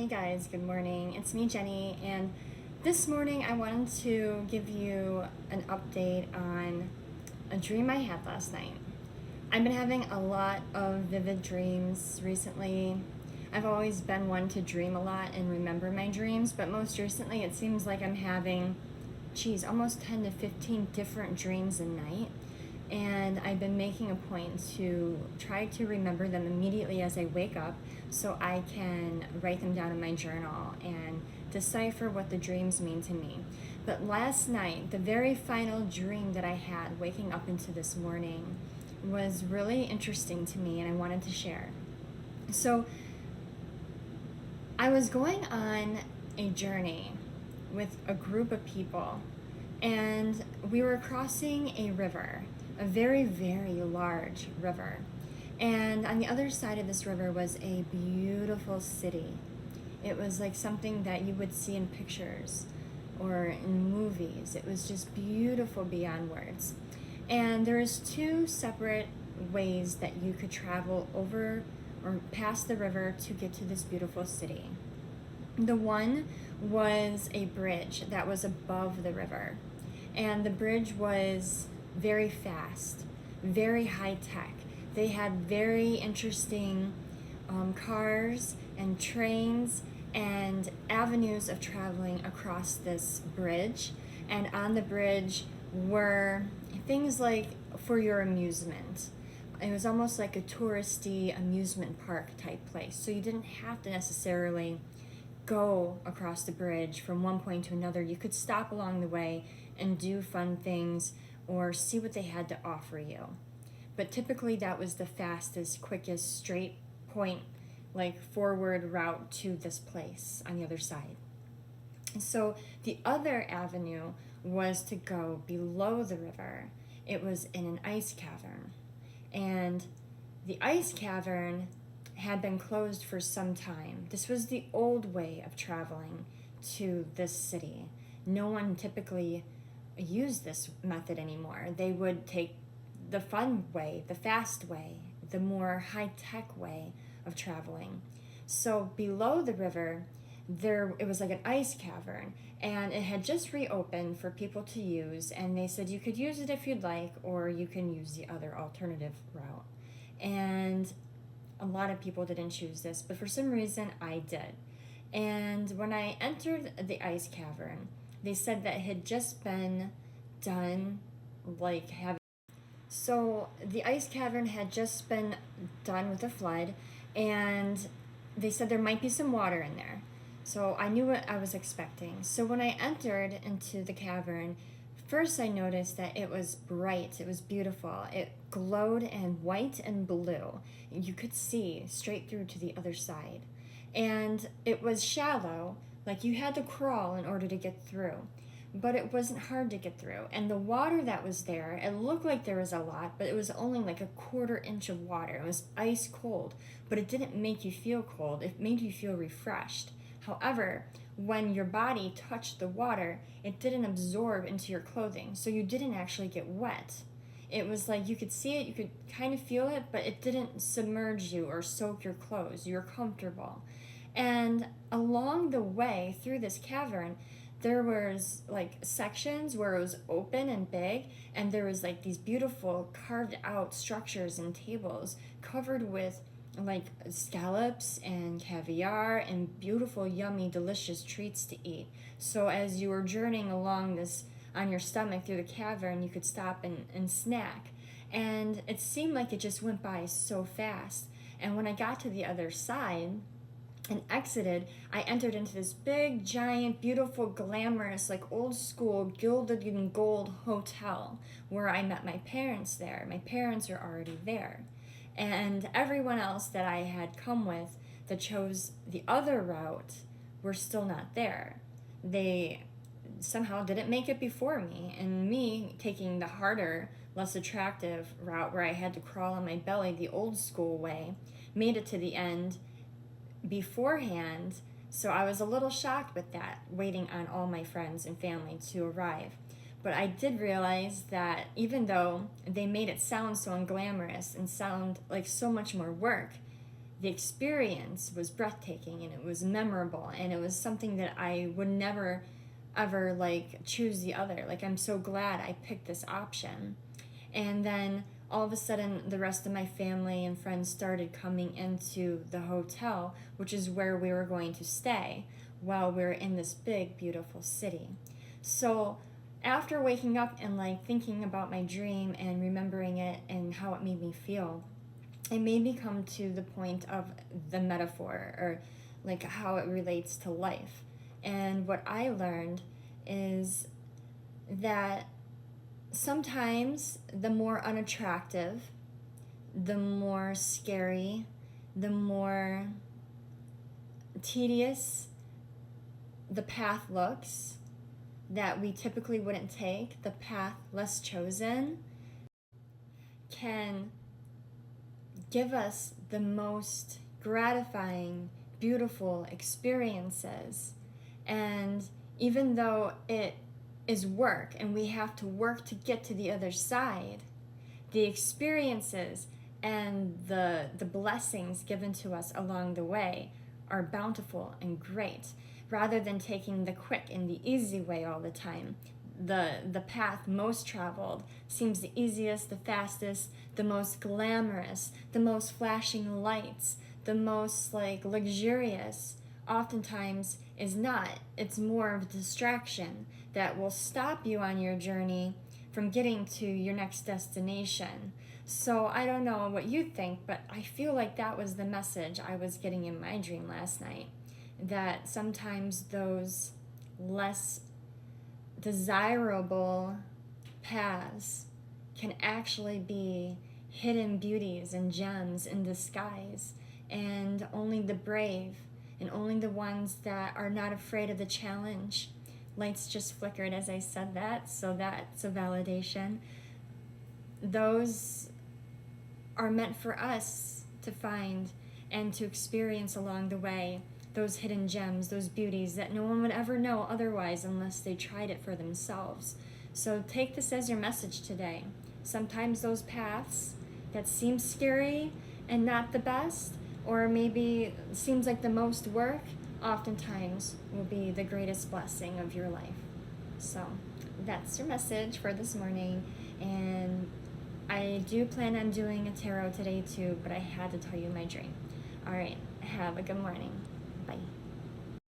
Hey guys, good morning. It's me, Jenny, and this morning I wanted to give you an update on a dream I had last night. I've been having a lot of vivid dreams recently. I've always been one to dream a lot and remember my dreams, but most recently it seems like I'm having, almost 10 to 15 different dreams a night. And I've been making a point to try to remember them immediately as I wake up so I can write them down in my journal and decipher what the dreams mean to me. But last night, the very final dream that I had waking up into this morning was really interesting to me, and I wanted to share. So I was going on a journey with a group of people, and we were crossing a river, a very, very large river. And on the other side of this river was a beautiful city. It was like something that you would see in pictures or in movies. It was just beautiful beyond words. And there's two separate ways that you could travel over or past the river to get to this beautiful city. The one was a bridge that was above the river, and the bridge was very fast, very high tech. They had very interesting cars and trains and avenues of traveling across this bridge. And on the bridge were things like for your amusement. It was almost like a touristy amusement park type place. So you didn't have to necessarily go across the bridge from one point to another. You could stop along the way and do fun things or see what they had to offer you. But typically that was the fastest, quickest, straight point, like forward route to this place on the other side. And so the other avenue was to go below the river. It was in an ice cavern. And the ice cavern had been closed for some time. This was the old way of traveling to this city. No one typically used this method anymore. They would take the fun way, the fast way, the more high-tech way of traveling. So below the river, it was like an ice cavern, and it had just reopened for people to use, and they said you could use it if you'd like, or you can use the other alternative route. And a lot of people didn't choose this, but for some reason I did. And when I entered the ice cavern, they said that it had just been done, so the ice cavern had just been done with a flood, and they said there might be some water in there. So I knew what I was expecting. So when I entered into the cavern, first I noticed that it was bright, it was beautiful. It glowed in white and blue. You could see straight through to the other side. And it was shallow, like you had to crawl in order to get through. But it wasn't hard to get through. And the water that was there, it looked like there was a lot, but it was only like a 1/4 inch of water. It was ice cold, but it didn't make you feel cold. It made you feel refreshed. However, when your body touched the water, it didn't absorb into your clothing, so you didn't actually get wet. It was like you could see it, you could kind of feel it, but it didn't submerge you or soak your clothes. You were comfortable. And along the way through this cavern, there was like sections where it was open and big, and there was like these beautiful carved out structures and tables covered with like scallops and caviar and beautiful, yummy, delicious treats to eat. So as you were journeying along this on your stomach through the cavern, you could stop and snack. And it seemed like it just went by so fast. And when I got to the other side and exited, I entered into this big, giant, beautiful, glamorous, like old school, gilded in gold hotel where I met my parents there. My parents are already there. And everyone else that I had come with that chose the other route were still not there. They somehow didn't make it before me, and me taking the harder, less attractive route where I had to crawl on my belly the old school way, made it to the end beforehand. So I was a little shocked with that, waiting on all my friends and family to arrive. But I did realize that even though they made it sound so unglamorous and sound like so much more work, the experience was breathtaking and it was memorable, and it was something that I would never ever like choose the other. Like, I'm so glad I picked this option. And then all of a sudden, the rest of my family and friends started coming into the hotel, which is where we were going to stay while we were in this big, beautiful city. So after waking up and like thinking about my dream and remembering it and how it made me feel, it made me come to the point of the metaphor, or like how it relates to life. And what I learned is that sometimes the more unattractive, the more scary, the more tedious the path looks that we typically wouldn't take, the path less chosen, can give us the most gratifying, beautiful experiences. And even though it is work and we have to work to get to the other side, the experiences and the blessings given to us along the way are bountiful and great, rather than taking the quick and the easy way all the time. The path most traveled seems the easiest, the fastest, the most glamorous, the most flashing lights, the most like luxurious. Oftentimes is not. It's more of a distraction that will stop you on your journey from getting to your next destination. So I don't know what you think, but I feel like that was the message I was getting in my dream last night. That sometimes those less desirable paths can actually be hidden beauties and gems in disguise, and only the brave and only the ones that are not afraid of the challenge. Lights just flickered as I said that, so that's a validation. Those are meant for us to find and to experience along the way, those hidden gems, those beauties that no one would ever know otherwise unless they tried it for themselves. So take this as your message today. Sometimes those paths that seem scary and not the best, or maybe seems like the most work, oftentimes will be the greatest blessing of your life. So that's your message for this morning. And I do plan on doing a tarot today too, but I had to tell you my dream. All right, have a good morning. Bye.